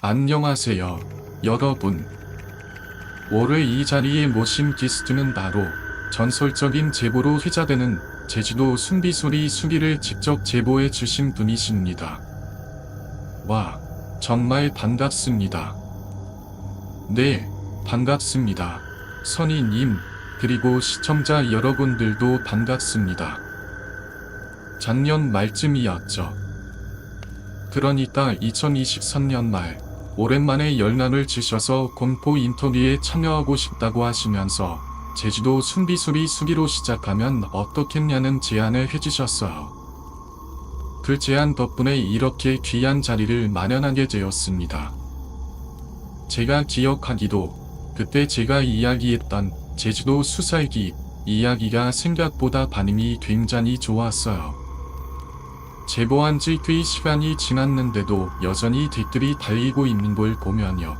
안녕하세요, 여러분. 오늘 이 자리에 모신 게스트는 바로 전설적인 제보로 회자되는 제주도 순비소리 수기를 직접 제보해 주신 분이십니다. 와, 정말 반갑습니다. 네, 반갑습니다. 선희님, 그리고 시청자 여러분들도 반갑습니다. 작년 말쯤이었죠. 그러니까 2023년 말, 오랜만에 연락을 주셔서 공포 인터뷰에 참여하고 싶다고 하시면서 제주도 순비소리 수기로 시작하면 어떻겠냐는 제안을 해주셨어요. 그 제안 덕분에 이렇게 귀한 자리를 마련하게 되었습니다. 제가 기억하기도 그때 제가 이야기했던 제주도 수살기 이야기가 생각보다 반응이 굉장히 좋았어요. 제보한 지 꽤 시간이 지났는데도 여전히 댓글이 달리고 있는 걸 보면요.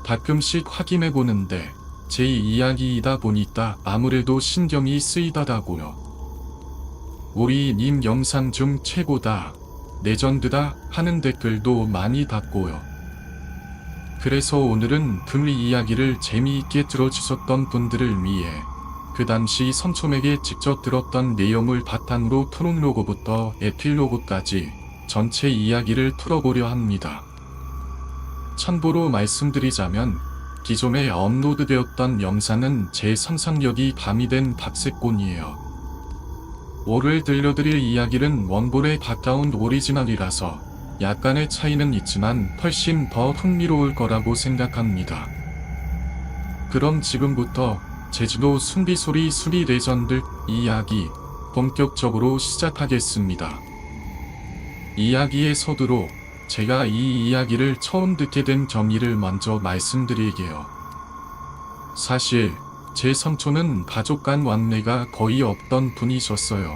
가끔씩 확인해보는데 제 이야기이다 보니까 아무래도 신경이 쓰이더라고요. 우리 님 영상 중 최고다, 레전드다 하는 댓글도 많이 받고요. 그래서 오늘은 그 이야기를 재미있게 들어주셨던 분들을 위해 그 당시 선촌에게 직접 들었던 내용을 바탕으로 프롤로그부터 에필로그까지 전체 이야기를 풀어보려 합니다. 참고로 말씀드리자면 기존에 업로드되었던 영상은 제 상상력이 가미된 각색본이에요. 오늘 들려드릴 이야기는 원본에 가까운 오리지널이라서 약간의 차이는 있지만 훨씬 더 흥미로울 거라고 생각합니다. 그럼 지금부터 제주도 순비소리 수리 레전드 이야기 본격적으로 시작하겠습니다. 이야기의 서두로 제가 이 이야기를 처음 듣게 된 경위를 먼저 말씀드릴게요. 사실 제 삼촌은 가족 간 왕래가 거의 없던 분이셨어요.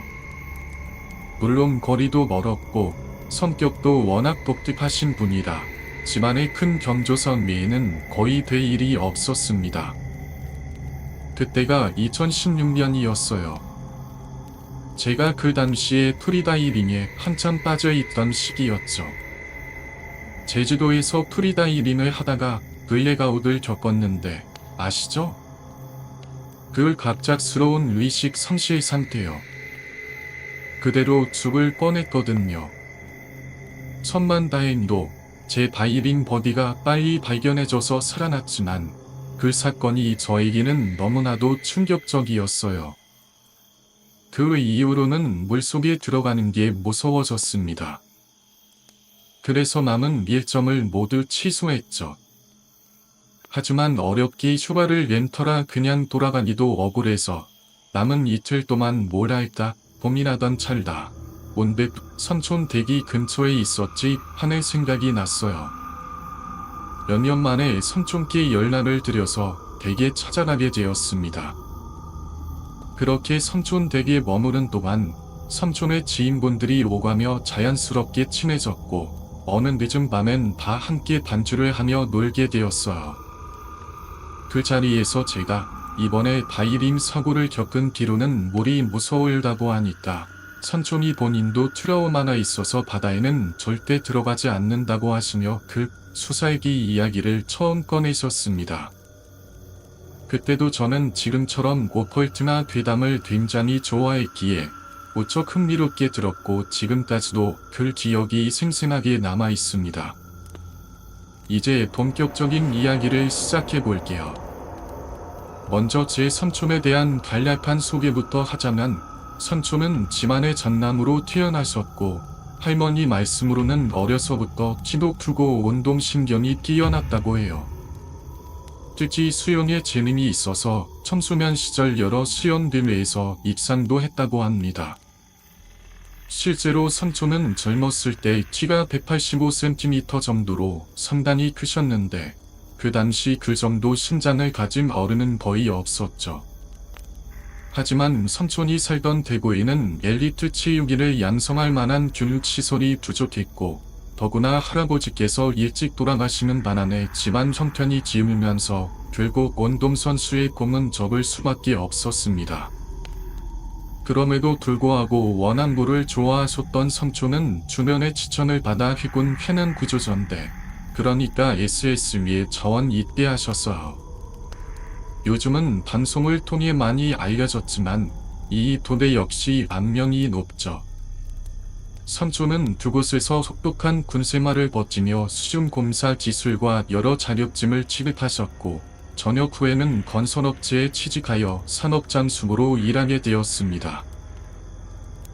물론 거리도 멀었고 성격도 워낙 독특하신 분이라 집안의 큰 경조선 외에는 거의 될 일이 없었습니다. 그때가 2016년이었어요. 제가 그 당시에 프리다이빙에 한참 빠져있던 시기였죠. 제주도에서 프리다이빙을 하다가 블랙아웃을 겪었는데 아시죠? 그 갑작스러운 의식 상실 상태요. 그대로 죽을 뻔했거든요. 천만다행히도 제 다이빙 버디가 빨리 발견해져서 살아났지만 그 사건이 저에게는 너무나도 충격적이었어요. 그 이후로는 물속에 들어가는 게 무서워졌습니다. 그래서 남은 일정을 모두 취소했죠. 하지만 어렵게 휴가를 낸 터라 그냥 돌아가기도 억울해서 남은 이틀 동안 뭘 할까 고민하던 찰나 문득 선촌 댁이 근처에 있었지 하는 생각이 났어요. 몇 년 만에 선촌께 연락을 드려서 댁에 찾아가게 되었습니다. 그렇게 선촌 댁에 머무른 동안 삼촌의 지인분들이 오가며 자연스럽게 친해졌고 어느 늦은 밤엔 다 함께 단주를 하며 놀게 되었어요. 그 자리에서 제가 이번에 다이빙 사고를 겪은 뒤로는 물이 무서울다고 하니까 삼촌이 본인도 트라우마가 있어서 바다에는 절대 들어가지 않는다고 하시며 그 수살기 이야기를 처음 꺼내셨습니다. 그때도 저는 지금처럼 오컬트나 괴담을 굉장히 좋아했기에 무척 흥미롭게 들었고 지금까지도 그 기억이 생생하게 남아 있습니다. 이제 본격적인 이야기를 시작해 볼게요. 먼저 제 삼촌에 대한 간략한 소개부터 하자면 삼촌은 집안의 장남으로 태어나셨고 할머니 말씀으로는 어려서부터 키도 크고 운동신경이 뛰어났다고 해요. 특히 수영에 재능이 있어서 청소년 시절 여러 수영대회에서 입상도 했다고 합니다. 실제로 삼촌은 젊었을 때 키가 185cm 정도로 상당히 크셨는데 그 당시 그 정도 신장을 가진 어른은 거의 없었죠. 하지만 삼촌이 살던 대구에는 엘리트 체육인을 양성할 만한 교육시설이 부족했고 더구나 할아버지께서 일찍 돌아가시는 바람에 집안 형편이 기울면서 결국 운동선수의 꿈은 접을 수밖에 없었습니다. 그럼에도 불구하고 워낙 물을 좋아하셨던 삼촌은 주변의 추천을 받아 해군 해난 구조전대 그러니까 SSB에 자원 있게 하셨어요. 요즘은 방송을 통해 많이 알려졌지만 이 도대 역시 악명이 높죠. 삼촌은 두 곳에서 혹독한 군생활을 버티며 수중공사 기술과 여러 자격증을 취득하셨고 전역 후에는 건설업체에 취직하여 산업장수로 일하게 되었습니다.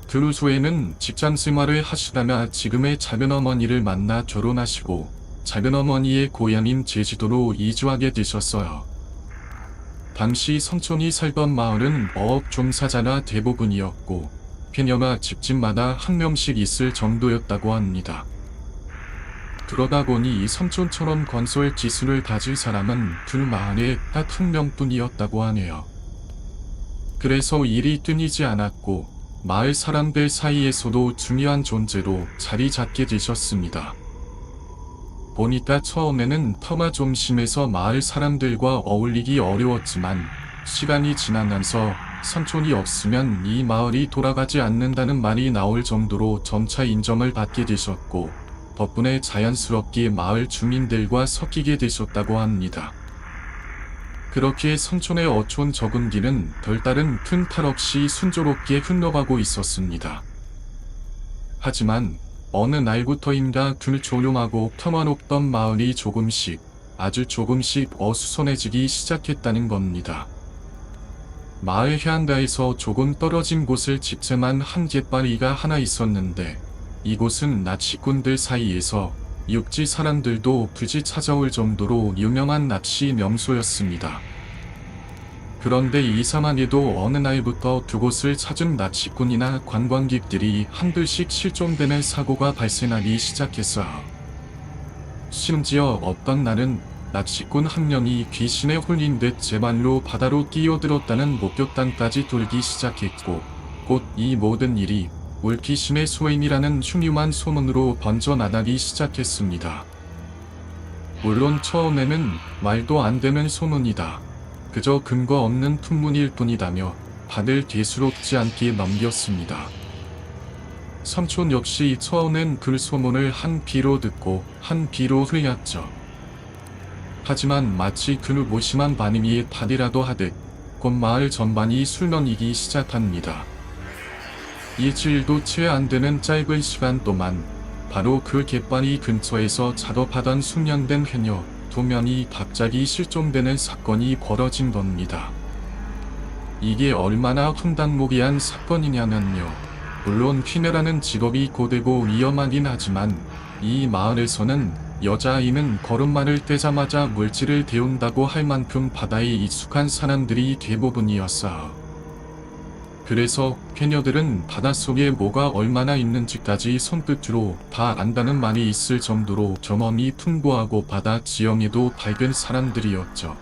그 후에는 직장생활을 하시다가 지금의 작은어머니를 만나 결혼하시고 작은어머니의 고향인 제주도로 이주하게 되셨어요. 당시 삼촌이 살던 마을은 어업 종사자가 대부분이었고 해녀가 집집마다 한 명씩 있을 정도였다고 합니다. 그러다 보니 이 삼촌처럼 건설 기술을 가질 사람은 그 마을에 딱 한 명뿐이었다고 하네요. 그래서 일이 끊이지 않았고 마을 사람들 사이에서도 중요한 존재로 자리 잡게 되셨습니다. 보니까 처음에는 터가 좀 심해서 마을 사람들과 어울리기 어려웠지만 시간이 지나면서 삼촌이 없으면 이 마을이 돌아가지 않는다는 말이 나올 정도로 점차 인정을 받게 되셨고 덕분에 자연스럽게 마을 주민들과 섞이게 되셨다고 합니다. 그렇게 삼촌의 어촌 적응기는 별다른 큰 탈 없이 순조롭게 흘러가고 있었습니다. 하지만 어느 날부터인가 그 조용하고 평화롭던 마을이 조금씩 아주 조금씩 어수선해지기 시작했다는 겁니다. 마을 해안가에서 조금 떨어진 곳을 집채만 한 갯바위가 하나 있었는데 이곳은 낚시꾼들 사이에서 육지 사람들도 굳이 찾아올 정도로 유명한 낚시 명소였습니다. 그런데 이상하게도 어느 날부터 그곳을 찾은 낚시꾼이나 관광객들이 한둘씩 실종되는 사고가 발생하기 시작했어요. 심지어 어떤 날은 낚시꾼 한 명이 귀신에 홀린 듯 제 발로 바다로 뛰어들었다는 목격담까지 돌기 시작했고 곧 이 모든 일이 물귀신의 소행이라는 흉흉한 소문으로 번져나가기 시작했습니다. 물론 처음에는 말도 안 되는 소문이다, 그저 근거 없는 풍문일 뿐이다며 다들 대수롭지 않게 넘겼습니다. 삼촌 역시 처음엔 그 소문을 한 귀로 듣고 한 귀로 흘렸죠. 하지만 마치 그 무심한 반응이 답이라도 하듯 곧 마을 전반이 술렁이기 시작합니다. 일주일도 채 안 되는 짧은 시간 동안 바로 그 갯바위 근처에서 작업하던 숙련된 해녀 2명이 갑자기 실종되는 사건이 벌어진 겁니다. 이게 얼마나 황당무계한 사건이냐면요. 물론 해녀라는 직업이 고되고 위험하긴 하지만 이 마을에서는 여자아이는 걸음마를 떼자마자 물질을 데운다고 할 만큼 바다에 익숙한 사람들이 대부분이었어요. 그래서 해녀들은 바닷속에 뭐가 얼마나 있는지까지 손끝으로 다 안다는 말이 있을 정도로 경험이 풍부하고 바다 지형에도 밝은 사람들이었죠.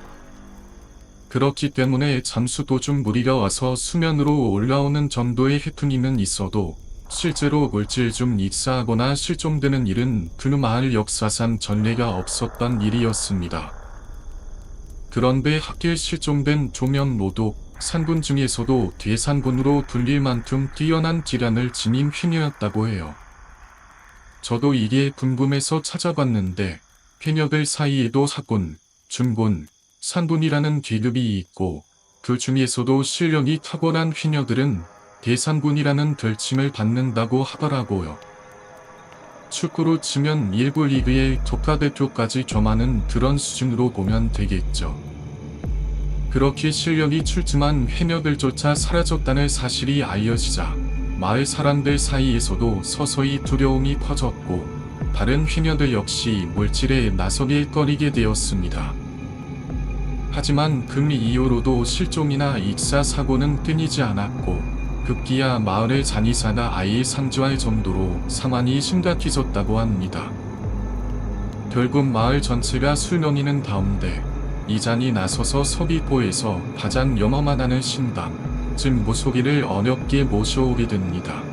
그렇기 때문에 잠수 도중 무리가 와서 수면으로 올라오는 정도의 해프닝은 있어도 실제로 물질 중 익사하거나 실종되는 일은 그 마을 역사상 전례가 없었던 일이었습니다. 그런데 하필 실종된 조명 노독 산군 중에서도 대산군으로 불릴 만큼 뛰어난 기량을 지닌 해녀였다고 해요. 저도 이게 궁금해서 찾아봤는데 해녀들 사이에도 하군, 중군, 산군이라는 계급이 있고 그 중에서도 실력이 탁월한 해녀들은 대산군이라는 별칭을 받는다고 하더라고요. 축구로 치면 1부 리그의 국가대표까지 겸하는 그런 수준으로 보면 되겠죠. 그렇게 실력이 출중한 해녀들조차 사라졌다는 사실이 알려지자 마을 사람들 사이에서도 서서히 두려움이 퍼졌고 다른 해녀들 역시 물질에 나서게 꺼리게 되었습니다. 하지만 그 이후로도 실종이나 익사 사고는 끊이지 않았고 급기야 마을의 장의사가 아예 상주할 정도로 상황이 심각해졌다고 합니다. 결국 마을 전체가 술렁이는 가운데 이장이 나서서 서귀포에서 가장 영험하다는 신당, 즉 무속인을 어렵게 모셔오게 됩니다.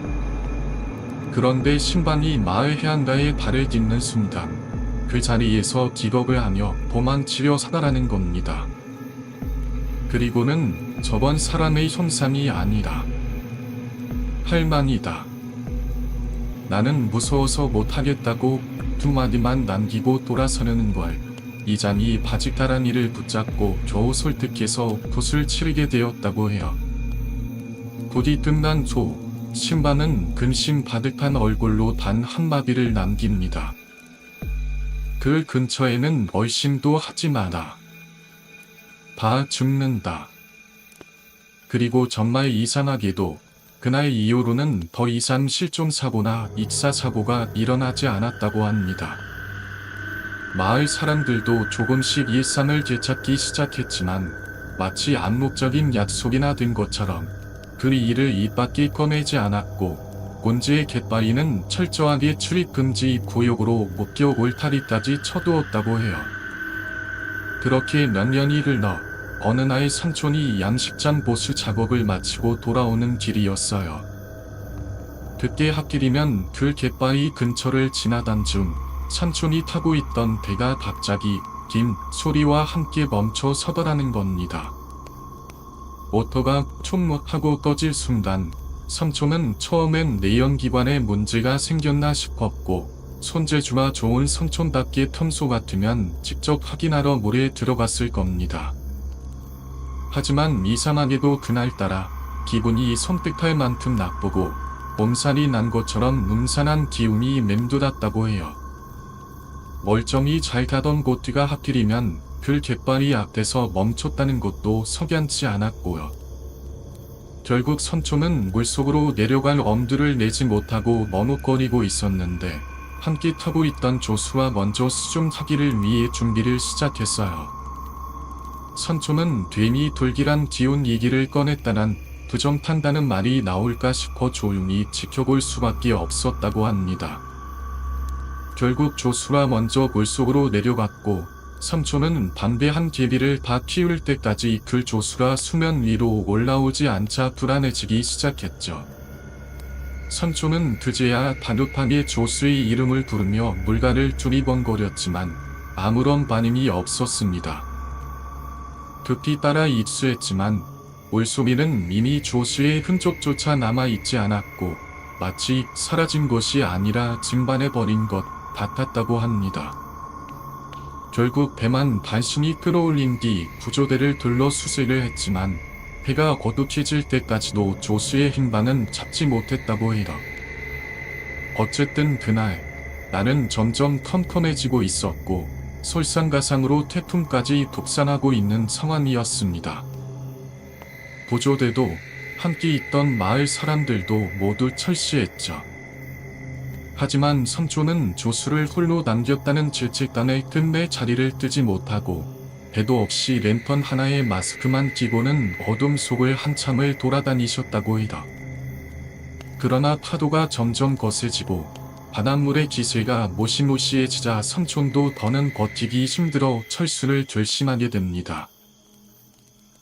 그런데 신방이 마을 해안가에 발을 딛는 순간 그 자리에서 기겁을 하며 도망치려 사다라는 겁니다. 그리고는 저번 사람의 형상이 아니라 할망이다. 나는 무서워서 못하겠다고 두 마디만 남기고 돌아서려는 걸 이장이 바짓가랑이를 붙잡고 겨우 설득해서 붓을 치르게 되었다고 해요. 붓이 끝난 후 신바는 근심 바득한 얼굴로 단 한마디를 남깁니다. 그 근처에는 얼씬도 하지 마라. 봐 죽는다. 그리고 정말 이상하게도 그날 이후로는 더 이상 실종사고나 익사사고가 일어나지 않았다고 합니다. 마을 사람들도 조금씩 일상을 되찾기 시작했지만 마치 암묵적인 약속이나 된 것처럼 그 일을 입 밖에 꺼내지 않았고 곤지의 갯바위는 철저하게 출입금지 구역으로 목격 울타리까지 쳐두었다고 해요. 그렇게 몇 년이 흘러 어느 날 삼촌이 양식장 보수 작업을 마치고 돌아오는 길이었어요. 그때 하필이면 그 갯바위 근처를 지나던 중 삼촌이 타고 있던 배가 갑자기 긴 소리와 함께 멈춰 서더라는 겁니다. 모터가 촉목하고 꺼질 순간 삼촌은 처음엔 내연기관에 문제가 생겼나 싶었고 손재주가 좋은 삼촌답게 평소 같으면 직접 확인하러 물에 들어갔을 겁니다. 하지만 이상하게도 그날따라 기분이 섬뜩할 만큼 나쁘고 몸살이 난 것처럼 음산한 기운이 맴돌았다고 해요. 멀쩡히 잘 가던 보트가 하필이면 그 갯바위 앞에서 멈췄다는 것도 석연치 않았고요. 결국 삼촌은 물속으로 내려갈 엄두를 내지 못하고 머뭇거리고 있었는데 함께 타고 있던 조수와 먼저 수중하기를 위해 준비를 시작했어요. 삼촌은 괜히 돌기란 기운 얘기를 꺼냈다란 부정탄다는 말이 나올까 싶어 조용히 지켜볼 수밖에 없었다고 합니다. 결국 조수가 먼저 물속으로 내려갔고 삼촌은 담배 한 개비를 다 피울 때까지 그 조수가 수면 위로 올라오지 않자 불안해지기 시작했죠. 삼촌은 그제야 다급하게 조수의 이름을 부르며 물가를 두리번거렸지만 아무런 반응이 없었습니다. 급히 따라 입수했지만 물속에는 이미 조수의 흔적조차 남아있지 않았고 마치 사라진 것이 아니라 증발해버린 것 같았다고 합니다. 결국 배만 단순히 끌어올린 뒤 구조대를 둘러 수색을 했지만 해가 거둑해질 때까지도 조수의 행방은 찾지 못했다고 해요. 어쨌든 그날 날은 점점 컴컴해지고 있었고 설상가상으로 태풍까지 북상하고 있는 상황이었습니다. 구조대도 함께 있던 마을 사람들도 모두 철시했죠. 하지만 삼촌은 조수를 홀로 남겼다는 죄책감에 끝내 자리를 뜨지 못하고 배도 없이 랜턴 하나에 마스크만 끼고는 어둠 속을 한참을 돌아다니셨다고 해요. 그러나 파도가 점점 거세지고 바닷물의 기세가 모시모시해지자 삼촌도 더는 버티기 힘들어 철수를 결심하게 됩니다.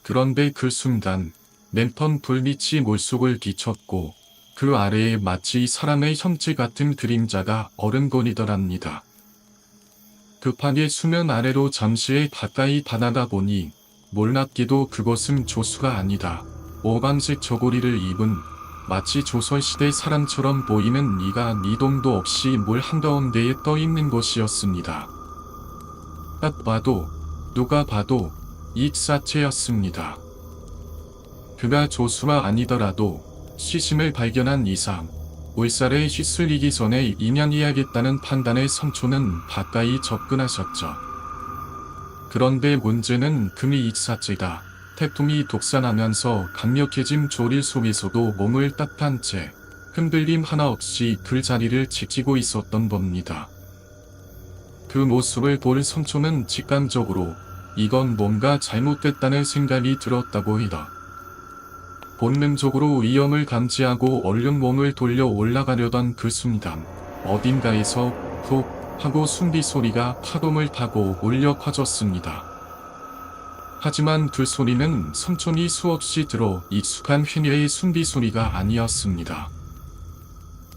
그런데 그 순간 랜턴 불빛이 물속을 비췄고 그 아래에 마치 사람의 형체 같은 그림자가 어른거리더랍니다. 급하게 수면 아래로 잠시 가까이 다가가 보니 놀랍게도 그것은 조수가 아니다. 오방색 저고리를 입은 마치 조선시대 사람처럼 보이는 이가 미동도 없이 물 한가운데에 떠있는 것이었습니다. 딱 봐도 누가 봐도 익사체였습니다. 그가 조수가 아니더라도 시신을 발견한 이상 물살에 휘둘리기 전에 인양해야겠다는 판단에 삼촌은 가까이 접근하셨죠. 그런데 문제는 금이 익사체가 태풍이 독산하면서 강력해진 조릴 속에서도 몸을 딱 한 채 흔들림 하나 없이 그 자리를 지키고 있었던 겁니다. 그 모습을 볼 삼촌은 직감적으로 이건 뭔가 잘못됐다는 생각이 들었다고 해요. 본능적으로 위험을 감지하고 얼른 몸을 돌려 올라가려던 그 순간 어딘가에서 푹 하고 숨비 소리가 파dom을 타고 울려 퍼졌습니다. 하지만 그 소리는 삼촌이 수없이 들어 익숙한 회녀의 숨비 소리가 아니었습니다.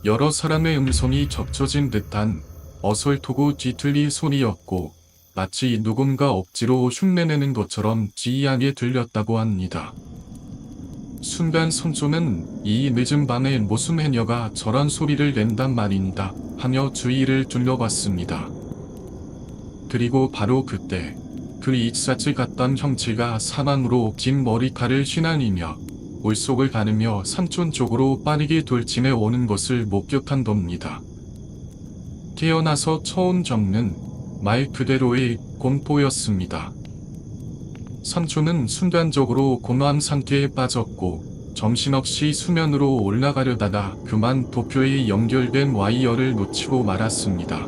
여러 사람의 음성이 겹쳐진 듯한 어설프고 뒤틀린 소리였고 마치 누군가 억지로 흉내내는 것처럼 지이하게 들렸다고 합니다. 순간 삼촌은 이 늦은 밤에 무슨 해녀가 저런 소리를 낸단 말인가 하며 주위를 둘러봤습니다. 그리고 바로 그때 그 익사치 같던 형체가 사망으로 긴 머리칼을 휘날리며 물속을 가르며 삼촌 쪽으로 빠르게 돌진해 오는 것을 목격한 겁니다. 태어나서 처음 겪는 말 그대로의 공포였습니다. 삼촌은 순간적으로 공허한 상태에 빠졌고 정신없이 수면으로 올라가려다가 그만 도표에 연결된 와이어를 놓치고 말았습니다.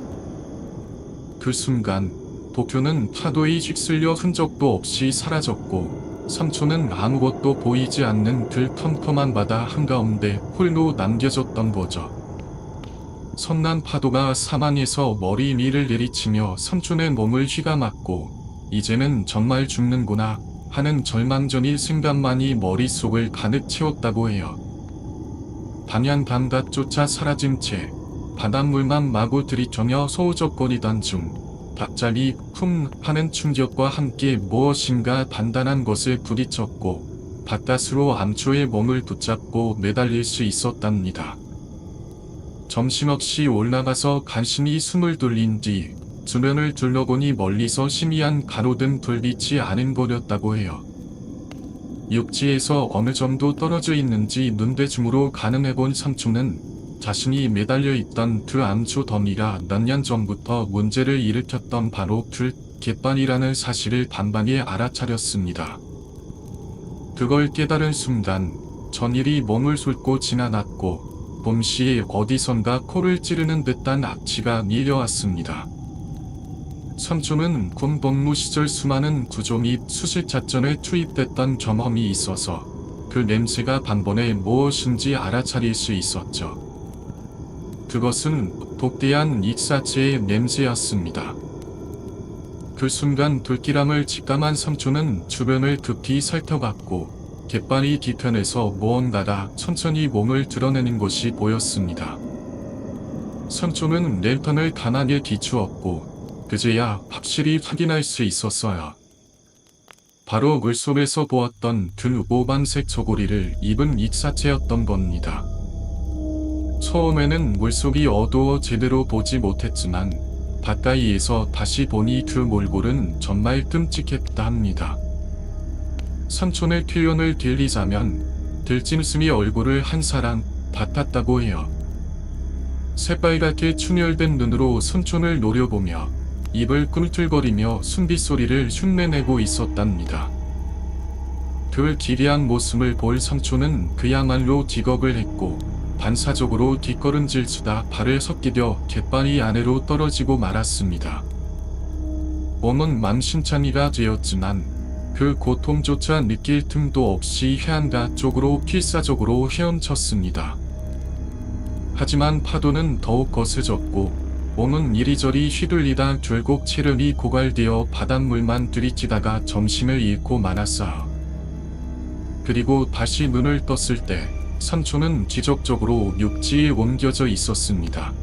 그 순간 도표는 파도에 휩쓸려 흔적도 없이 사라졌고 삼촌은 아무것도 보이지 않는 들컴컴한 바다 한가운데 홀로 남겨졌던 거죠. 선난 파도가 사망에서 머리 위를 내리치며 삼촌의 몸을 휘감았고 이제는 정말 죽는구나 하는 절망적인 생각만이 머릿속을 가득 채웠다고 해요. 단연 감각조차 사라진 채 바닷물만 마구 들이켜며 소우적거리던 중 갑자기 쿵 하는 충격과 함께 무엇인가 단단한 것에 부딪혔고 바깥으로 암초의 몸을 붙잡고 매달릴 수 있었답니다. 정신없이 올라가서 간신히 숨을 돌린 뒤 주변을 둘러보니 멀리서 희미한 가로등 불빛이 아른거렸다고 해요. 육지에서 어느 정도 떨어져 있는지 눈대중으로 가늠해본 삼촌은 자신이 매달려 있던 그 암초 더미가 몇 년 전부터 문제를 일으켰던 바로 그 갯반이라는 사실을 단번에 알아차렸습니다. 그걸 깨달은 순간 전일이 몸을 솟고 지나갔고 동시에 어디선가 코를 찌르는 듯한 악취가 밀려왔습니다. 삼촌은 군 복무 시절 수많은 구조 및 수실 작전에 투입됐던 경험이 있어서 그 냄새가 단번에 무엇인지 알아차릴 수 있었죠. 그것은 독대한 익사체의 냄새였습니다. 그 순간 불길함을 직감한 삼촌은 주변을 급히 살펴봤고 갯바위 뒤편에서 무언가가 천천히 몸을 드러내는 것이 보였습니다. 삼촌은 랜턴을 가만히 비추었고 그제야 확실히 확인할 수 있었어요. 바로 물속에서 보았던 그 오반색 저고리를 입은 익사체였던 겁니다. 처음에는 물속이 어두워 제대로 보지 못했지만 가까이에서 다시 보니 그 몰골은 정말 끔찍했다 합니다. 삼촌의 표현을 들리자면 들짐승이 얼굴을 한 사람 같았다고 해요. 새빨갛게 충혈된 눈으로 삼촌을 노려보며 입을 꿈틀거리며 숨빗소리를 흉내내고 있었답니다. 그 기괴한 모습을 볼 삼촌은 그야말로 기겁을 했고 반사적으로 뒷걸음질 수다 발을 섞이려 갯바위 안으로 떨어지고 말았습니다. 몸은 만신창이가 되었지만 그 고통조차 느낄 틈도 없이 해안가 쪽으로 필사적으로 헤엄쳤습니다. 하지만 파도는 더욱 거세졌고 몸은 이리저리 휘둘리다 결국 체력이 고갈되어 바닷물만 들이치다가 정신을 잃고 말았어요. 그리고 다시 눈을 떴을 때 삼촌은 지적적으로 육지에 옮겨져 있었습니다.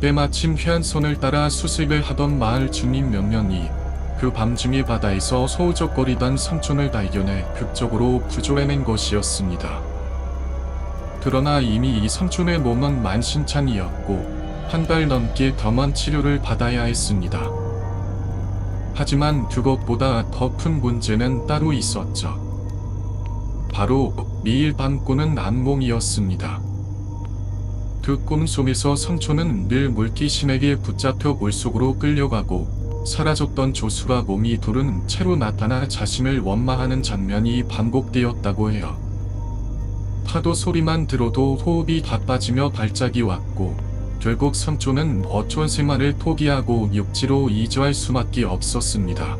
때마침 해안선을 따라 수색을 하던 마을 주민 몇 명이 그 밤중에 바다에서 소우적거리던 삼촌을 발견해 극적으로 구조해낸 것이었습니다. 그러나 이미 이 삼촌의 몸은 만신창이었고 한 달 넘게 덤한 치료를 받아야 했습니다. 하지만 그것보다 더 큰 문제는 따로 있었죠. 바로 매일 밤 꾸는 악몽이었습니다. 그 꿈 속에서 삼촌은 늘 물귀신에게 붙잡혀 물속으로 끌려가고 사라졌던 조수가 몸이 부른 채로 나타나 자신을 원망하는 장면이 반복되었다고 해요. 파도 소리만 들어도 호흡이 가빠지며 발작이 왔고 결국 삼촌은 어촌 생활을 포기하고 육지로 이주할 수밖에 없었습니다.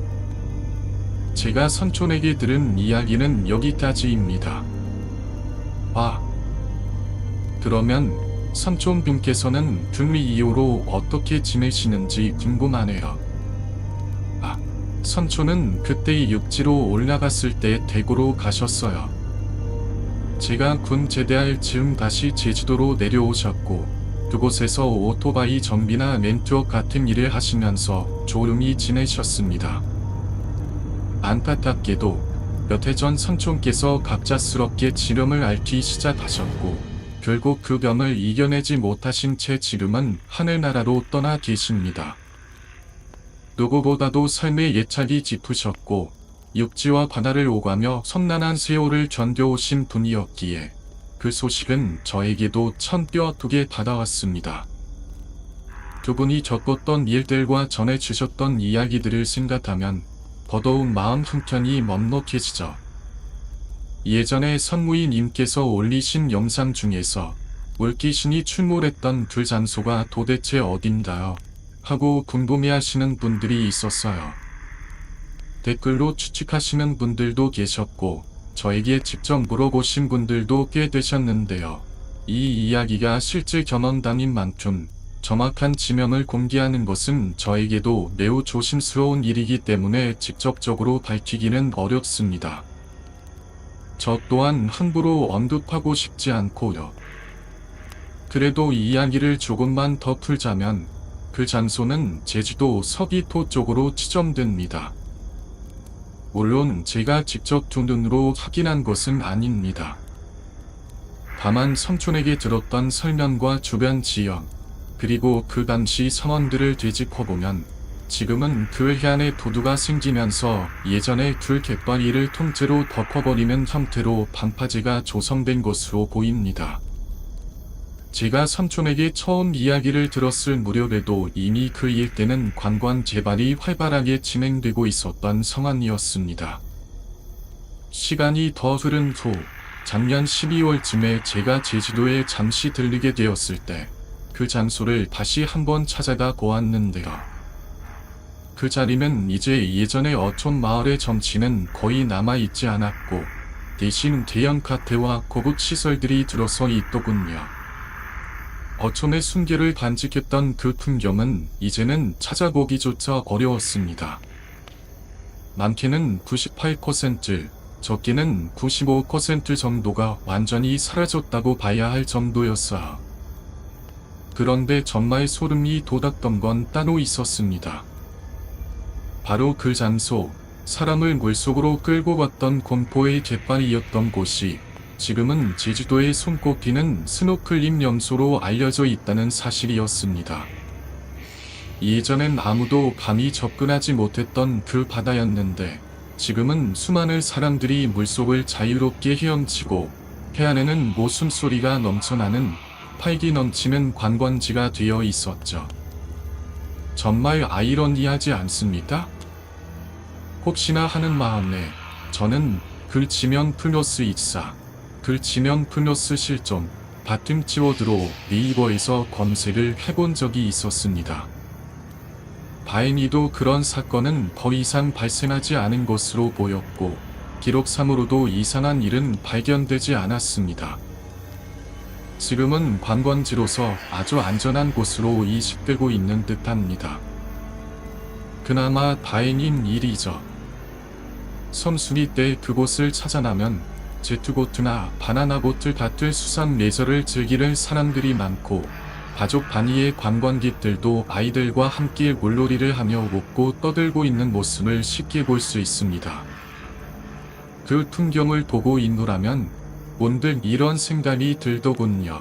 제가 삼촌에게 들은 이야기는 여기까지입니다. 그러면 삼촌분께서는 등위 이후로 어떻게 지내시는지 궁금하네요. 삼촌은 그때 육지로 올라갔을 때 대구로 가셨어요. 제가 군 제대할 즈음 다시 제주도로 내려오셨고 그곳에서 오토바이 정비나 렌트업 같은 일을 하시면서 조용히 지내셨습니다. 안타깝게도 몇 해 전 삼촌께서 갑작스럽게 지름을 앓기 시작하셨고 결국 그 병을 이겨내지 못하신 채 지금은 하늘나라로 떠나 계십니다. 누구보다도 삶의 예착이 짙으셨고 육지와 바다를 오가며 험난한 세월을 견뎌오신 분이었기에 그 소식은 저에게도 천뼈아프게 다가왔습니다. 두 분이 겪었던 일들과 전해주셨던 이야기들을 생각하면 더더욱 마음 한켠이 먹먹해지죠. 예전에 선무이님께서 올리신 영상 중에서 물귀신이 출몰했던 그 장소가 도대체 어딘가요? 하고 궁금해하시는 분들이 있었어요. 댓글로 추측하시는 분들도 계셨고 저에게 직접 물어보신 분들도 꽤 되셨는데요. 이 이야기가 실제 경험담인 만큼 정확한 지명을 공개하는 것은 저에게도 매우 조심스러운 일이기 때문에 직접적으로 밝히기는 어렵습니다. 저 또한 함부로 언급하고 싶지 않고요. 그래도 이 이야기를 조금만 더 풀자면 그 장소는 제주도 서귀포 쪽으로 지점됩니다. 물론 제가 직접 두 눈으로 확인한 것은 아닙니다. 다만 삼촌에게 들었던 설명과 주변 지형, 그리고 그 당시 상황들을 되짚어보면 지금은 그 해안에 부두가 생기면서 예전에 귤 갯바위를 통째로 덮어버리는 형태로 반파제가 조성된 것으로 보입니다. 제가 삼촌에게 처음 이야기를 들었을 무렵에도 이미 그 일대는 관광 개발이 활발하게 진행되고 있었던 상황이었습니다. 시간이 더 흐른 후 작년 12월쯤에 제가 제주도에 잠시 들르게 되었을 때 그 장소를 다시 한번 찾아가 보았는데요. 그 자리는 이제 예전의 어촌 마을의 정취는 거의 남아있지 않았고 대신 대형 카페와 고급 시설들이 들어서 있더군요. 어촌의 순결을 간직했던 그 풍경은 이제는 찾아보기조차 어려웠습니다. 많게는 98%, 적게는 95% 정도가 완전히 사라졌다고 봐야 할 정도였어요. 그런데 정말 소름이 돋았던 건 따로 있었습니다. 바로 그 장소, 사람을 물속으로 끌고 갔던 공포의 갯바위였던 곳이 지금은 제주도에 손꼽히는 스노클링 명소로 알려져 있다는 사실이었습니다. 예전엔 아무도 감히 접근하지 못했던 그 바다였는데 지금은 수많은 사람들이 물속을 자유롭게 헤엄치고 해안에는 모숨소리가 넘쳐나는 활기 넘치는 관광지가 되어 있었죠. 정말 아이러니하지 않습니까? 혹시나 하는 마음에 저는 글 지면 플러스 익사, 글 지면 플러스 실종 같은 키워드로 네이버에서 검색을 해본 적이 있었습니다. 다행히도 그런 사건은 더 이상 발생하지 않은 것으로 보였고 기록상으로도 이상한 일은 발견되지 않았습니다. 지금은 관광지로서 아주 안전한 곳으로 인식되고 있는 듯합니다. 그나마 다행인 일이죠. 섬순이 때 그곳을 찾아나면 제트보트나 바나나보트 같은 수상 레저를 즐기는 사람들이 많고 가족 단위의 관광객들도 아이들과 함께 물놀이를 하며 웃고 떠들고 있는 모습을 쉽게 볼 수 있습니다. 그 풍경을 보고 있노라면 문득 이런 생각이 들더군요.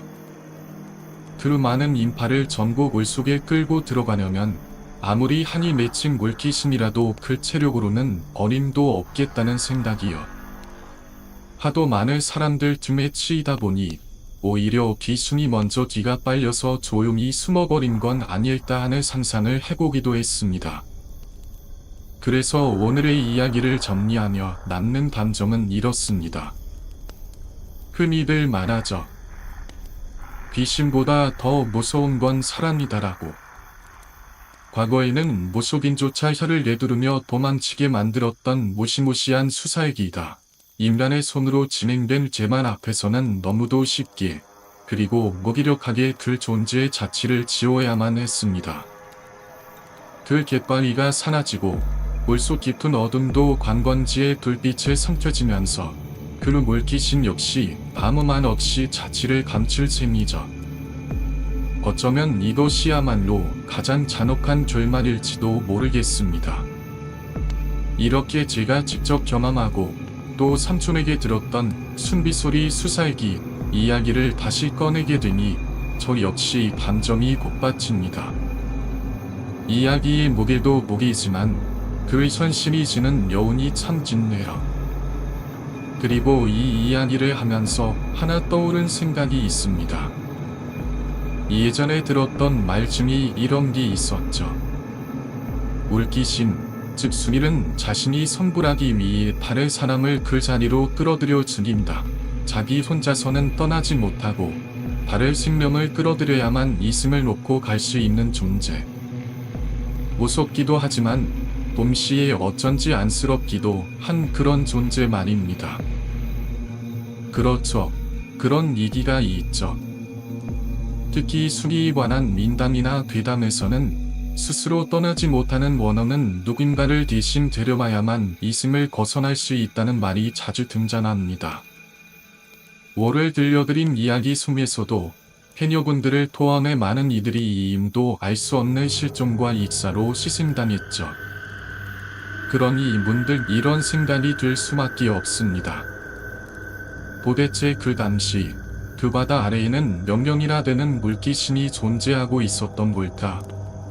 그 많은 인파를 전부 물속에 끌고 들어가려면 아무리 한이 맺힌 물귀신이라도 그 체력으로는 어림도 없겠다는 생각이요. 하도 많은 사람들 틈에 치이다 보니 오히려 귀신이 먼저 뒤가 빨려서 조용히 숨어버린 건 아닐까 하는 상상을 해보기도 했습니다. 그래서 오늘의 이야기를 정리하며 남는 감정은 이렇습니다. 흔히들 말하죠. 귀신보다 더 무서운 건 사람이다라고. 과거에는 무속인조차 혀를 내두르며 도망치게 만들었던 무시무시한 수사의 기가 인간의 손으로 진행된 재만 앞에서는 너무도 쉽게 그리고 무기력하게 그 존재의 자취를 지워야만 했습니다. 그 갯바위가 사라지고 물속 깊은 어둠도 관광지의 불빛에 삼켜지면서 그 물귀신 역시 아무 말 없이 자취를 감출 셈이죠. 어쩌면 이것이야말로 가장 잔혹한 결말일지도 모르겠습니다. 이렇게 제가 직접 경험하고 또 삼촌에게 들었던 순비소리 수살기 이야기를 다시 꺼내게 되니 저 역시 감정이 복받칩니다. 이야기의 무게도 무게이지만 그 현실이 지는 여운이 참 짙네요. 그리고 이 이야기를 하면서 하나 떠오른 생각이 있습니다. 예전에 들었던 말 중에 이런 게 있었죠. 울귀신, 즉 수밀은 자신이 성불하기 위해 다른 사람을 그 자리로 끌어들여 죽인다. 자기 혼자서는 떠나지 못하고 다른 생명을 끌어들여야만 이승을 놓고 갈 수 있는 존재. 무섭기도 하지만 동시에 어쩐지 안쓰럽기도 한 그런 존재 말입니다. 그렇죠. 그런 얘기가 있죠. 특히 술에 관한 민담이나 괴담에서는 스스로 떠나지 못하는 원어는 누군가를 대신 데려와야만 이승을 벗어날 수 있다는 말이 자주 등장합니다. 오늘 들려드린 이야기 속에서도 해녀분들을 포함해 많은 이들이 이 임도 알 수 없는 실종과 익사로 희생당했죠. 그러니 문득 이런 생각이 들 수밖에 없습니다. 도대체 그 당시 그 바다 아래에는 몇 명이나 되는 물귀신이 존재하고 있었던 걸까?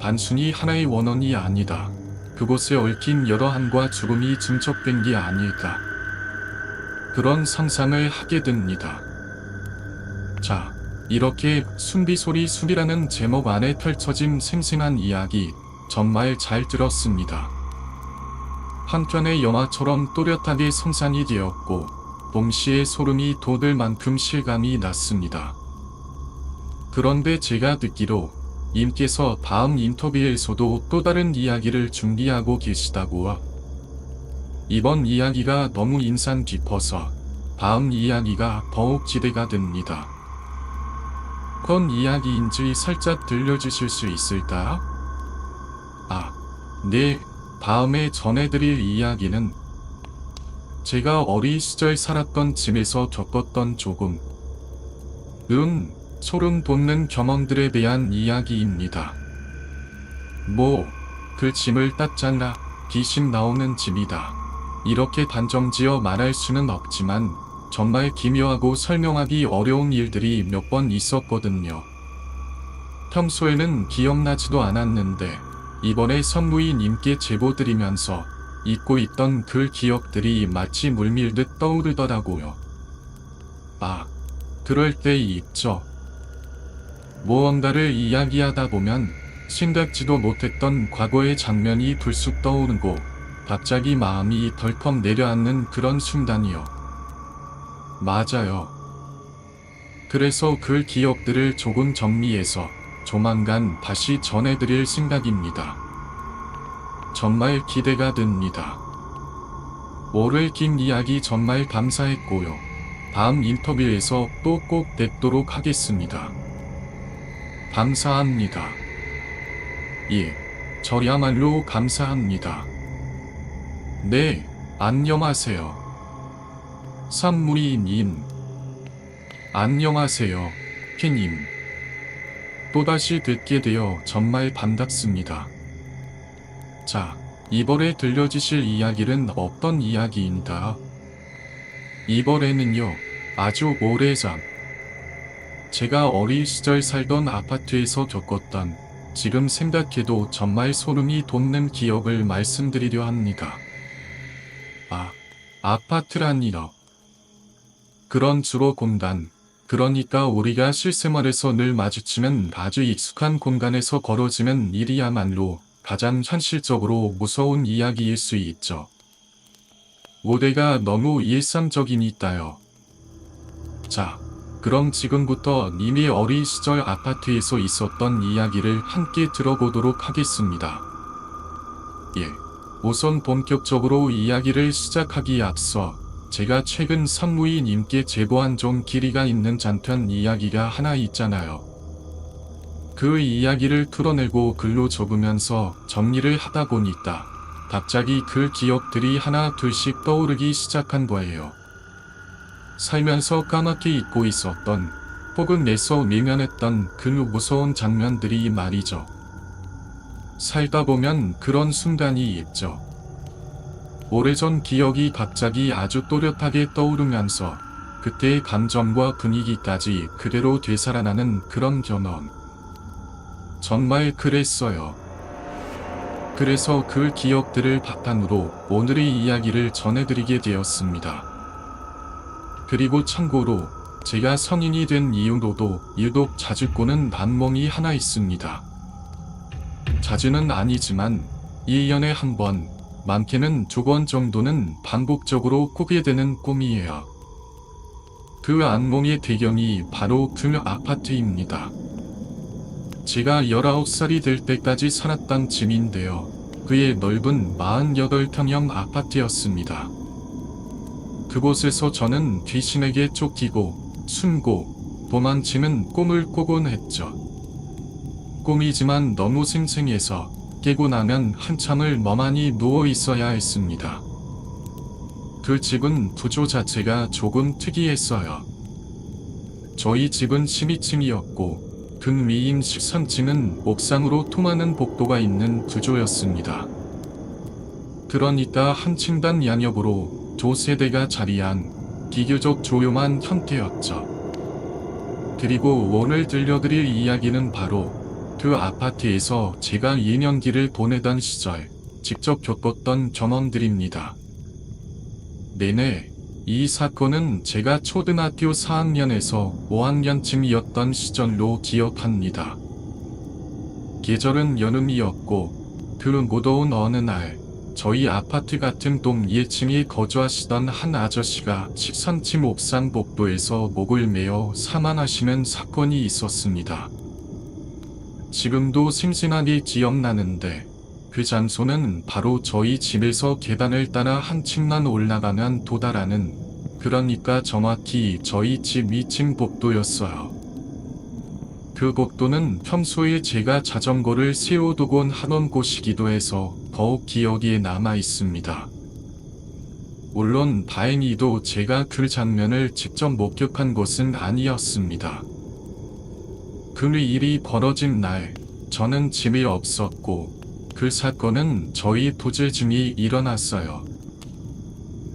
단순히 하나의 원혼이 아니다. 그곳에 얽힌 여러 한과 죽음이 증척된 게 아닐까? 그런 상상을 하게 됩니다. 자, 이렇게 순비소리 술이라는 제목 안에 펼쳐진 생생한 이야기 정말 잘 들었습니다. 한편의 영화처럼 또렷하게 성장이 되었고 동시에 소름이 돋을 만큼 실감이 났습니다. 그런데 제가 듣기로 임께서 다음 인터뷰에서도 또 다른 이야기를 준비하고 계시다고요. 이번 이야기가 너무 인상 깊어서 다음 이야기가 더욱 기대가 됩니다. 어떤 이야기인지 살짝 들려주실 수 있을까요? 네. 다음에 전해드릴 이야기는 제가 어린 시절 살았던 집에서 겪었던 조금 소름 돋는 경험들에 대한 이야기입니다. 그 짐을 딱 잘라 귀신 나오는 집이다. 이렇게 단정지어 말할 수는 없지만 정말 기묘하고 설명하기 어려운 일들이 몇 번 있었거든요. 평소에는 기억나지도 않았는데 이번에 선무이님께 제보드리면서 잊고 있던 그 기억들이 마치 물밀듯 떠오르더라고요. 그럴 때 있죠. 무언가를 이야기하다 보면 생각지도 못했던 과거의 장면이 불쑥 떠오르고 갑자기 마음이 덜컥 내려앉는 그런 순간이요. 맞아요. 그래서 그 기억들을 조금 정리해서 조만간 다시 전해드릴 생각입니다. 정말 기대가 됩니다. 오늘 긴 이야기 정말 감사했고요. 다음 인터뷰에서 또 꼭 뵙도록 하겠습니다. 감사합니다. 저야말로 감사합니다. 네, 안녕하세요. 산무리님. 안녕하세요, 팬님. 또다시 듣게 되어 정말 반갑습니다. 자, 이번에 들려주실 이야기는 어떤 이야기인가? 이번에는요, 아주 오래전 제가 어린 시절 살던 아파트에서 겪었던 지금 생각해도 정말 소름이 돋는 기억을 말씀드리려 합니다. 아파트라니요. 그런 주로 공간, 그러니까 우리가 실생활에서 늘 마주치는 아주 익숙한 공간에서 벌어지는 일이야말로 가장 현실적으로 무서운 이야기일 수 있죠. 무대가 너무 일상적이니까요. 자, 그럼 지금부터 님의 어린 시절 아파트에서 있었던 이야기를 함께 들어보도록 하겠습니다. 우선 본격적으로 이야기를 시작하기에 앞서 제가 최근 산무이님께 제보한 좀 길이가 있는 잔편 이야기가 하나 있잖아요. 그 이야기를 풀어내고 글로 적으면서 정리를 하다 보니까 갑자기 그 기억들이 하나 둘씩 떠오르기 시작한 거예요. 살면서 까맣게 잊고 있었던 혹은 내서 외면했던 그 무서운 장면들이 말이죠. 살다 보면 그런 순간이 있죠. 오래전 기억이 갑자기 아주 또렷하게 떠오르면서 그때의 감정과 분위기까지 그대로 되살아나는 그런 경험. 정말 그랬어요. 그래서 그 기억들을 바탕으로 오늘의 이야기를 전해드리게 되었습니다. 그리고 참고로 제가 성인이 된 이후로도 유독 자주 꾸는 남몽이 하나 있습니다. 자주는 아니지만 1년에 한 번, 많게는 2번 정도는 반복적으로 꾸게 되는 꿈이에요. 그 악몽의 배경이 바로 그 아파트입니다. 제가 19살이 될 때까지 살았던 집인데요. 그의 넓은 48평형 아파트였습니다. 그곳에서 저는 귀신에게 쫓기고 숨고 도망치는 꿈을 꾸곤 했죠. 꿈이지만 너무 생생해서 깨고 나면 한참을 멍하니 누워 있어야 했습니다. 그 집은 구조 자체가 조금 특이했어요. 저희 집은 12층이었고 극미인 13층은 옥상으로 통하는 복도가 있는 구조였습니다. 그러니까 한 층단 양옆으로 두 세대가 자리한 비교적 조용한 형태였죠. 그리고 오늘 들려드릴 이야기는 바로 그 아파트에서 제가 2년기를 보내던 시절 직접 겪었던 경험들입니다. 네네, 이 사건은 제가 초등학교 4학년에서 5학년쯤이었던 시절로 기억합니다. 계절은 여름이었고 그 무더운 어느 날 저희 아파트 같은 동 1층에 거주하시던 한 아저씨가 13층 옥상 복도에서 목을 메어 사망하시는 사건이 있었습니다. 지금도 생생하게 기억나는데 그 장소는 바로 저희 집에서 계단을 따라 한 층만 올라가면 도달하는, 그러니까 정확히 저희 집 2층 복도였어요. 그 복도는 평소에 제가 자전거를 세워두곤 하던 곳이기도 해서 더욱 기억에 남아 있습니다. 물론 다행히도 제가 그 장면을 직접 목격한 것은 아니었습니다. 그 일이 벌어진 날, 저는 집에 없었고 그 사건은 저희 부재 중에 일어났어요.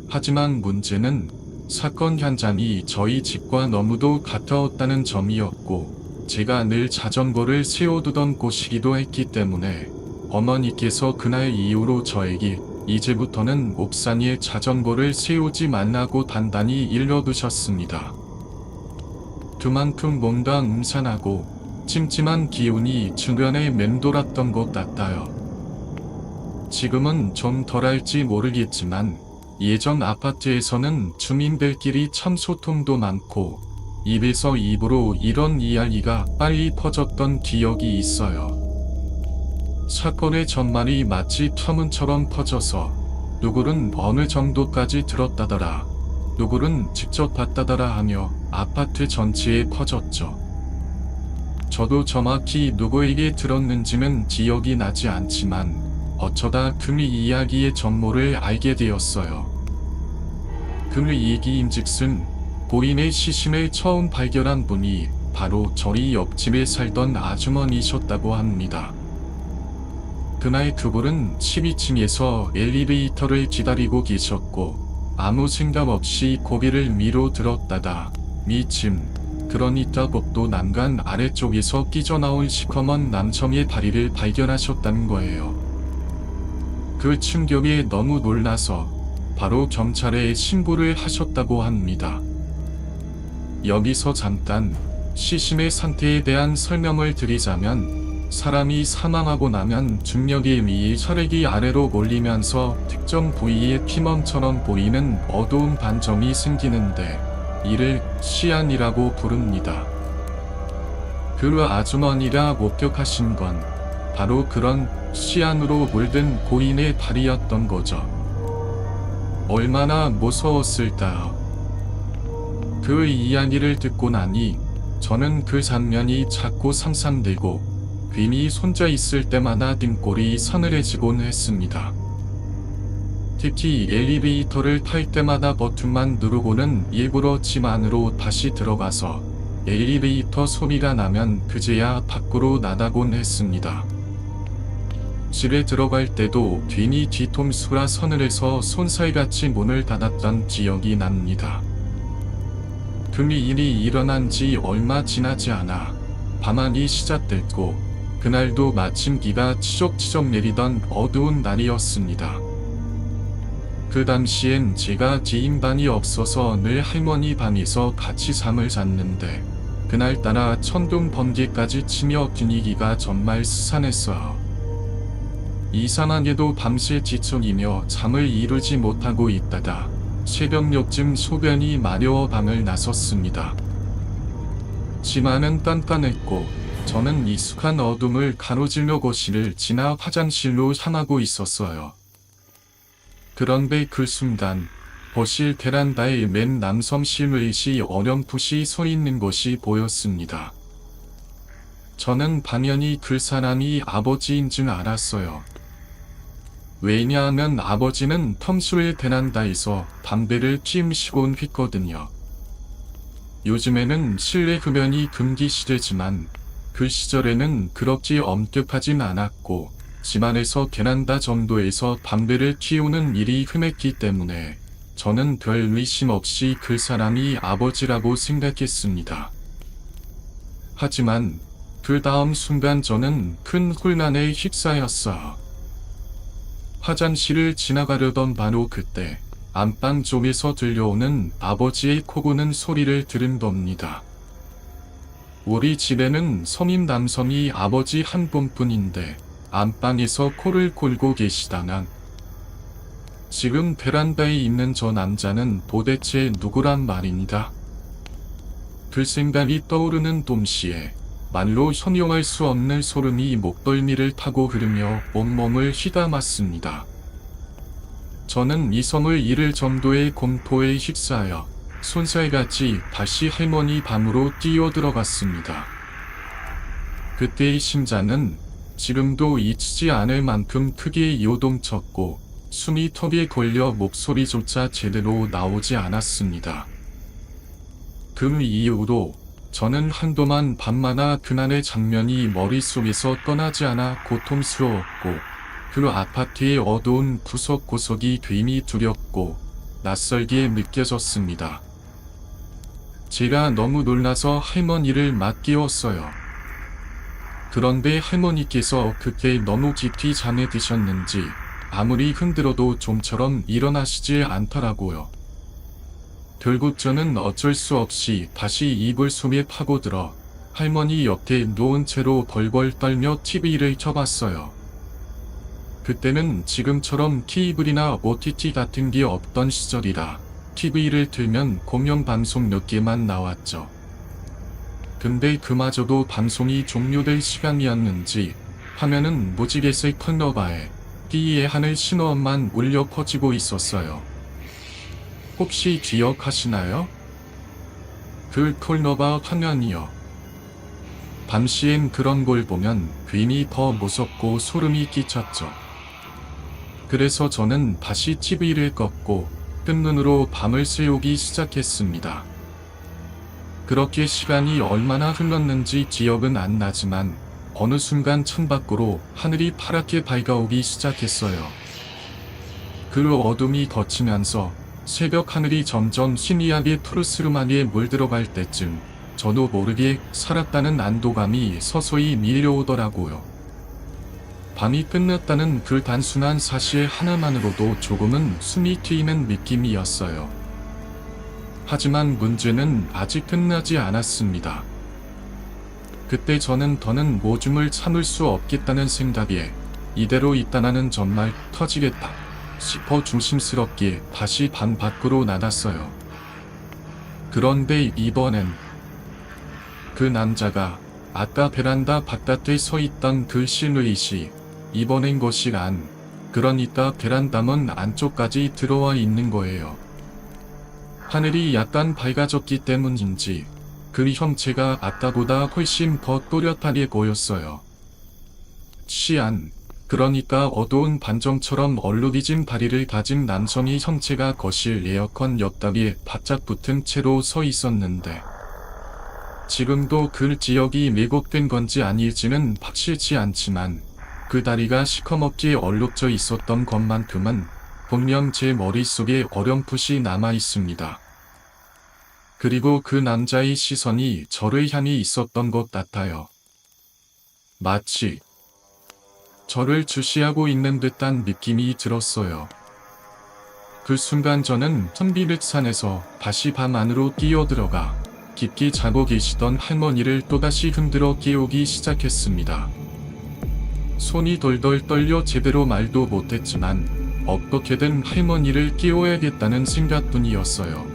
하지만 문제는 사건 현장이 저희 집과 너무도 가까웠다는 점이었고 제가 늘 자전거를 세워두던 곳이기도 했기 때문에 어머니께서 그날 이후로 저에게 이제부터는 옥상에 자전거를 세우지 말라고 단단히 일러두셨습니다. 그만큼 뭔가 음산하고 찜찜한 기운이 주변에 맴돌았던 것 같아요. 지금은 좀 덜할지 모르겠지만 예전 아파트에서는 주민들끼리 참 소통도 많고 입에서 입으로 이런 이야기가 빨리 퍼졌던 기억이 있어요. 사건의 전말이 마치 터문처럼 퍼져서 누구는 어느 정도까지 들었다더라, 누구는 직접 봤다더라 하며 아파트 전체에 퍼졌죠. 저도 정확히 누구에게 들었는지는 기억이 나지 않지만 어쩌다 그 이야기의 전모를 알게 되었어요. 그 얘기인즉슨 고인의 시신을 처음 발견한 분이 바로 저희 옆집에 살던 아주머니셨다고 합니다. 그날 그분은 12층에서 엘리베이터를 기다리고 계셨고 아무 생각 없이 고개를 위로 들었다가 미침, 그러니까 복도 난간 아래쪽에서 끼져나온 시커먼 남성의 다리를 발견하셨다는 거예요. 그 충격에 너무 놀라서 바로 경찰에 신고를 하셨다고 합니다. 여기서 잠깐 시신의 상태에 대한 설명을 드리자면 사람이 사망하고 나면 중력에 의해 혈액이 아래로 몰리면서 특정 부위에 피멍처럼 보이는 어두운 반점이 생기는데 이를 시안이라고 부릅니다. 그 아주머니가 목격하신 건 바로 그런 시안으로 물든 고인의 다리였던 거죠. 얼마나 무서웠을까요? 그 이야기를 듣고 나니 저는 그 장면이 자꾸 상상되고 괜히 손자 있을 때마다 등골이 서늘해지곤 했습니다. 특히 엘리베이터를 탈 때마다 버튼만 누르고는 일부러 집 안으로 다시 들어가서 엘리베이터 소리가 나면 그제야 밖으로 나가곤 했습니다. 집에 들어갈 때도 괜히 뒤통수라 서늘해서 손살같이 문을 닫았던 기억이 납니다. 그 일이 일어난 지 얼마 지나지 않아 밤하늘이 시작됐고 그날도 마침 비가 치적치적 내리던 어두운 날이었습니다. 그 당시엔 제가 지인반이 없어서 늘 할머니 방에서 같이 잠을 잤는데 그날따라 천둥 번개까지 치며 분위기가 정말 스산했어요. 이상하게도 밤새 지쳐이며 잠을 이루지 못하고 있다가 새벽녘쯤 소변이 마려워 방을 나섰습니다. 집안은 깜깜했고 저는 익숙한 어둠을 가로질러 거실을 지나 화장실로 향하고 있었어요. 그런데 그 순간 거실 베란다에 맨 남성 실루엣이 어렴풋이 서 있는 것이 보였습니다. 저는 당연히 그 사람이 아버지인 줄 알았어요. 왜냐하면 아버지는 평소에 베란다에서 담배를 피우시곤 했거든요. 요즘에는 실내 흡연이 금기 시대지만 그 시절에는 그렇게 엄격하진 않았고 집안에서 베란다 정도에서 담배를 피우는 일이 흔했기 때문에 저는 별 의심 없이 그 사람이 아버지라고 생각했습니다. 하지만 그 다음 순간 저는 큰 혼란에 휩싸였어요. 화장실을 지나가려던 바로 그때 안방 쪽에서 들려오는 아버지의 코 고는 소리를 들은 겁니다. 우리 집에는 성인 남성이 아버지 한 분뿐인데 안방에서 코를 골고 계시다면 지금 베란다에 있는 저 남자는 도대체 누구란 말입니다. 그 생각이 떠오르는 동시에 말로 형용할 수 없는 소름이 목덜미를 타고 흐르며 온몸을 휘감았습니다. 저는 이성을 잃을 정도의 공포에 휩싸여 손살같이 다시 할머니 방으로 뛰어들어갔습니다. 그때의 심장은 지금도 잊히지 않을 만큼 크게 요동쳤고 숨이 턱에 걸려 목소리조차 제대로 나오지 않았습니다. 그 이후로 저는 한동안 밤마다 그날의 장면이 머릿속에서 떠나지 않아 고통스러웠고 그 아파트의 어두운 구석구석이 괜히 두렵고 낯설게 느껴졌습니다. 제가 너무 놀라서 할머니를 맞깨웠어요. 그런데 할머니께서 그때 너무 깊이 잠에 드셨는지 아무리 흔들어도 좀처럼 일어나시지 않더라고요. 결국 저는 어쩔 수 없이 다시 이불 속에 파고들어 할머니 옆에 누운 채로 벌벌 떨며 TV를 켜봤어요. 그때는 지금처럼 케이블이나 OTT 같은 게 없던 시절이라 TV를 틀면 공영방송 몇 개만 나왔죠. 근데 그마저도 방송이 종료될 시간이었는지 화면은 무지개색 컬러바에 띠의 하늘 신호음만 울려 퍼지고 있었어요. 혹시 기억하시나요? 그 컬러바 화면이요. 밤시엔 그런 걸 보면 괜히 더 무섭고 소름이 끼쳤죠. 그래서 저는 다시 TV를 껐고 뜬눈으로 밤을 새우기 시작했습니다. 그렇게 시간이 얼마나 흘렀는지 기억은 안 나지만 어느 순간 창밖으로 하늘이 파랗게 밝아오기 시작했어요. 그 어둠이 걷히면서 새벽 하늘이 점점 희미하게 푸르스름하게 물들어갈 때쯤 저도 모르게 살았다는 안도감이 서서히 밀려오더라고요. 밤이 끝났다는 그 단순한 사실 하나만으로도 조금은 숨이 트이는 느낌이었어요. 하지만 문제는 아직 끝나지 않았습니다. 그때 저는 더는 오줌을 참을 수 없겠다는 생각에 이대로 있다가는 정말 터지겠다 싶어 조심스럽게 다시 방 밖으로 나갔어요. 그런데 이번엔 그 남자가 아까 베란다 바깥에 서 있던 그 실루엣이 이번엔 거실 안, 그러니까 베란다 문 안쪽까지 들어와 있는 거예요. 하늘이 약간 밝아졌기 때문인지 그 형체가 아까보다 훨씬 더 또렷하게 보였어요. 시안, 그러니까 어두운 반점처럼 얼룩이진 다리를 가진 남성이 형체가 거실 에어컨 옆다리에 바짝 붙은 채로 서 있었는데 지금도 그 지역이 왜곡된 건지 아닐지는 확실치 않지만 그 다리가 시커멓게 얼룩져 있었던 것만큼은 분명 제 머릿속에 어렴풋이 남아 있습니다. 그리고 그 남자의 시선이 저를 향해 있었던 것 같아요. 마치 저를 주시하고 있는 듯한 느낌이 들었어요. 그 순간 저는 천비백산에서 다시 밤 안으로 뛰어들어가 깊게 자고 계시던 할머니를 또다시 흔들어 깨우기 시작했습니다. 손이 덜덜 떨려 제대로 말도 못했지만 어떻게든 할머니를 깨워야겠다는 생각뿐이었어요.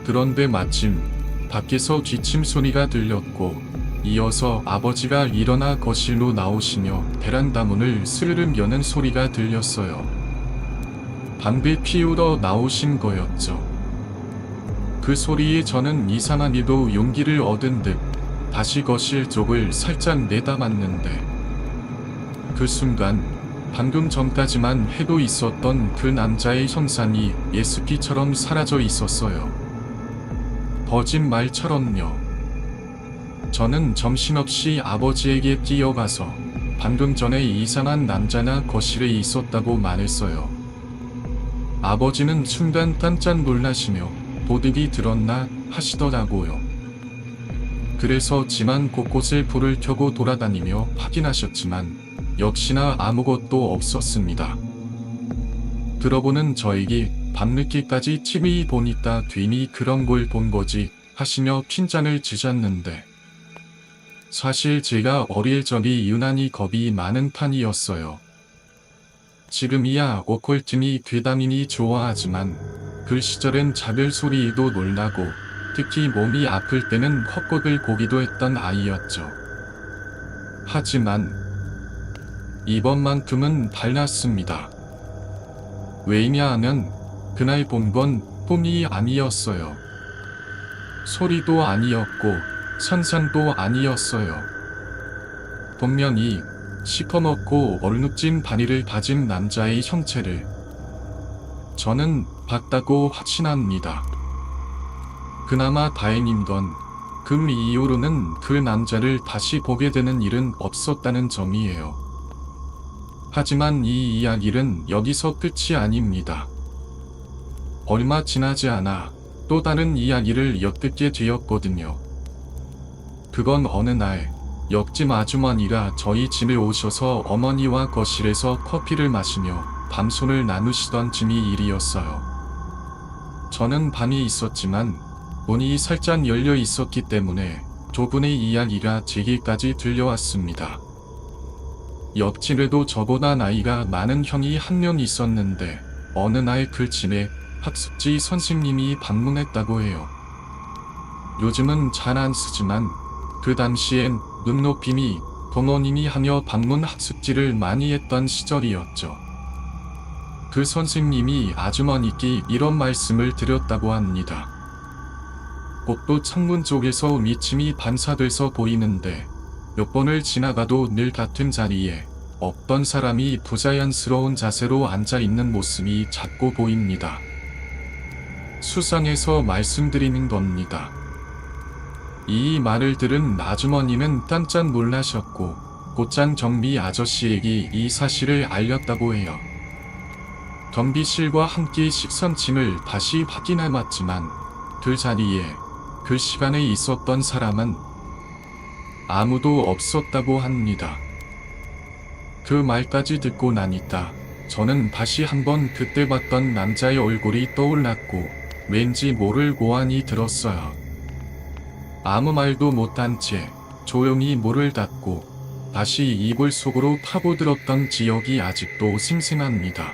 그런데 마침 밖에서 기침 소리가 들렸고 이어서 아버지가 일어나 거실로 나오시며 베란다 문을 스르륵 여는 소리가 들렸어요. 담배 피우러 나오신 거였죠. 그 소리에 저는 이상하게도 용기를 얻은 듯 다시 거실 쪽을 살짝 내다봤는데 그 순간 방금 전까지만 해도 있었던 그 남자의 형상이 예습기처럼 사라져 있었어요. 거짓말처럼요. 저는 정신없이 아버지에게 뛰어가서 방금 전에 이상한 남자가 거실에 있었다고 말했어요. 아버지는 순간 깜짝 놀라시며 도둑이 들었나 하시더라고요. 그래서 집안 곳곳을 불을 켜고 돌아다니며 확인하셨지만 역시나 아무것도 없었습니다. 들어보는 저에게 밤늦게까지 TV 보니까 괜히 그런 걸 본 거지 하시며 핀잔을 쥐셨는데 사실 제가 어릴 적이 유난히 겁이 많은 판이었어요. 지금이야 오컬트니 괴담이니 좋아하지만 그 시절엔 자별 소리에도 놀라고 특히 몸이 아플 때는 헛것을 보기도 했던 아이였죠. 하지만 이번만큼은 달랐습니다. 왜냐하면 그날 본 건 꿈이 아니었어요. 소리도 아니었고 선상도 아니었어요. 분명히 시커멓고 얼룩진 바니를 가진 남자의 형체를 저는 봤다고 확신합니다. 그나마 다행인 건 그 이후로는 그 남자를 다시 보게 되는 일은 없었다는 점이에요. 하지만 이 이야기는 여기서 끝이 아닙니다. 얼마 지나지 않아 또 다른 이야기를 엿듣게 되었거든요. 그건 어느 날 옆집 아주머니가 저희 집에 오셔서 어머니와 거실에서 커피를 마시며 밤손을 나누시던 중의 일이었어요. 저는 방에 있었지만 문이 살짝 열려 있었기 때문에 조분의 이야기가 제게까지 들려왔습니다. 옆집에도 저보다 나이가 많은 형이 한 명 있었는데 어느 날 그 집에 학습지 선생님이 방문했다고 해요. 요즘은 잘 안 쓰지만 그 당시엔 눈높임이 부모님이 하며 방문 학습지를 많이 했던 시절이었죠. 그 선생님이 아주머니께 이런 말씀을 드렸다고 합니다. 꽃도 창문 쪽에서 미침이 반사돼서 보이는데 몇 번을 지나가도 늘 같은 자리에 어떤 사람이 부자연스러운 자세로 앉아있는 모습이 자꾸 보입니다. 수상해서 말씀드리는 겁니다. 이 말을 들은 아주머니는 깜짝 놀라셨고 곧장 정비 아저씨에게 이 사실을 알렸다고 해요. 경비실과 함께 식선침을 다시 확인해봤지만 그 자리에 그 시간에 있었던 사람은 아무도 없었다고 합니다. 그 말까지 듣고 나니까 저는 다시 한번 그때 봤던 남자의 얼굴이 떠올랐고 왠지 모를 고안이 들었어요. 아무 말도 못한 채 조용히 문을 닫고 다시 이불 속으로 파고들었던 기억이 아직도 생생합니다.